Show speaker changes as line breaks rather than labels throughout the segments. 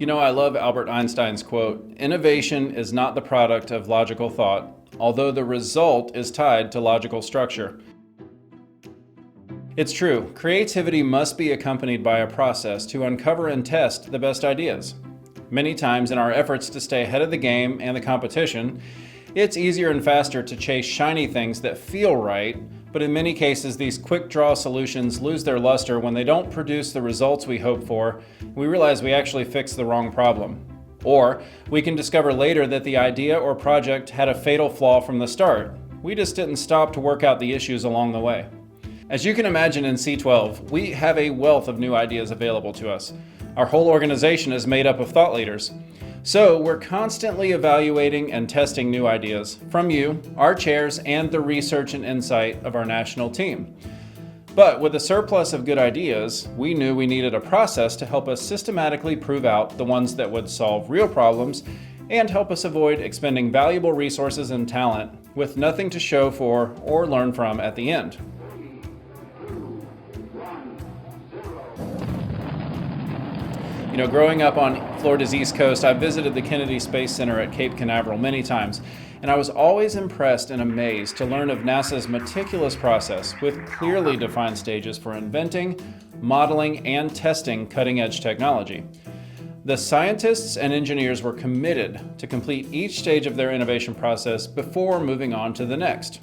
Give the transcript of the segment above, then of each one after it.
You know, I love Albert Einstein's quote, "Innovation is not the product of logical thought, although the result is tied to logical structure." It's true, creativity must be accompanied by a process to uncover and test the best ideas. Many times in our efforts to stay ahead of the game and the competition, it's easier and faster to chase shiny things that feel right, but in many cases these quick draw solutions lose their luster when they don't produce the results we hope for. We realize we actually fixed the wrong problem. Or we can discover later that the idea or project had a fatal flaw from the start. We just didn't stop to work out the issues along the way. As you can imagine in C12, we have a wealth of new ideas available to us. Our whole organization is made up of thought leaders. So we're constantly evaluating and testing new ideas from you, our chairs, and the research and insight of our national team. But with a surplus of good ideas, we knew we needed a process to help us systematically prove out the ones that would solve real problems and help us avoid expending valuable resources and talent with nothing to show for or learn from at the end. You know, growing up on Florida's East Coast, I visited the Kennedy Space Center at Cape Canaveral many times, and I was always impressed and amazed to learn of NASA's meticulous process with clearly defined stages for inventing, modeling, and testing cutting-edge technology. The scientists and engineers were committed to complete each stage of their innovation process before moving on to the next.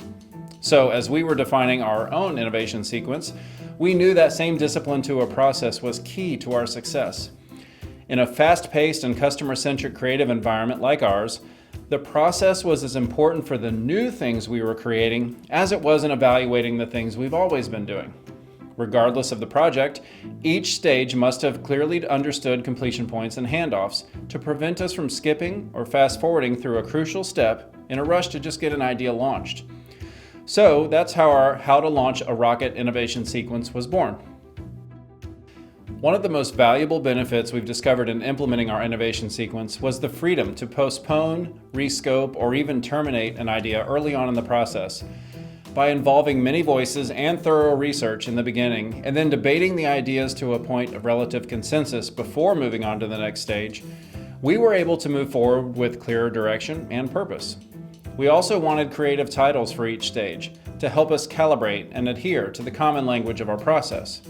So, as we were defining our own innovation sequence, we knew that same discipline to a process was key to our success. In a fast-paced and customer-centric creative environment like ours, the process was as important for the new things we were creating as it was in evaluating the things we've always been doing. Regardless of the project, each stage must have clearly understood completion points and handoffs to prevent us from skipping or fast-forwarding through a crucial step in a rush to just get an idea launched. So that's how our How to Launch a Rocket innovation sequence was born. One of the most valuable benefits we've discovered in implementing our innovation sequence was the freedom to postpone, rescope, or even terminate an idea early on in the process. By involving many voices and thorough research in the beginning, and then debating the ideas to a point of relative consensus before moving on to the next stage, we were able to move forward with clearer direction and purpose. We also wanted creative titles for each stage to help us calibrate and adhere to the common language of our process.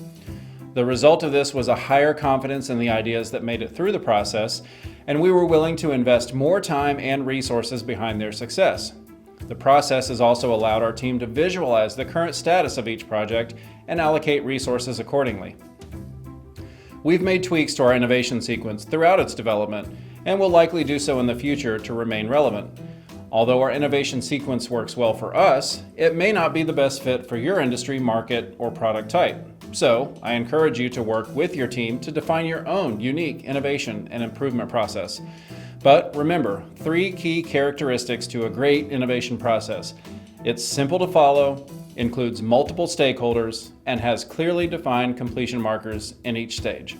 The result of this was a higher confidence in the ideas that made it through the process, and we were willing to invest more time and resources behind their success. The process has also allowed our team to visualize the current status of each project and allocate resources accordingly. We've made tweaks to our innovation sequence throughout its development, and will likely do so in the future to remain relevant. Although our innovation sequence works well for us, it may not be the best fit for your industry, market, or product type. So, I encourage you to work with your team to define your own unique innovation and improvement process. But remember, 3 key characteristics to a great innovation process. It's simple to follow, includes multiple stakeholders, and has clearly defined completion markers in each stage.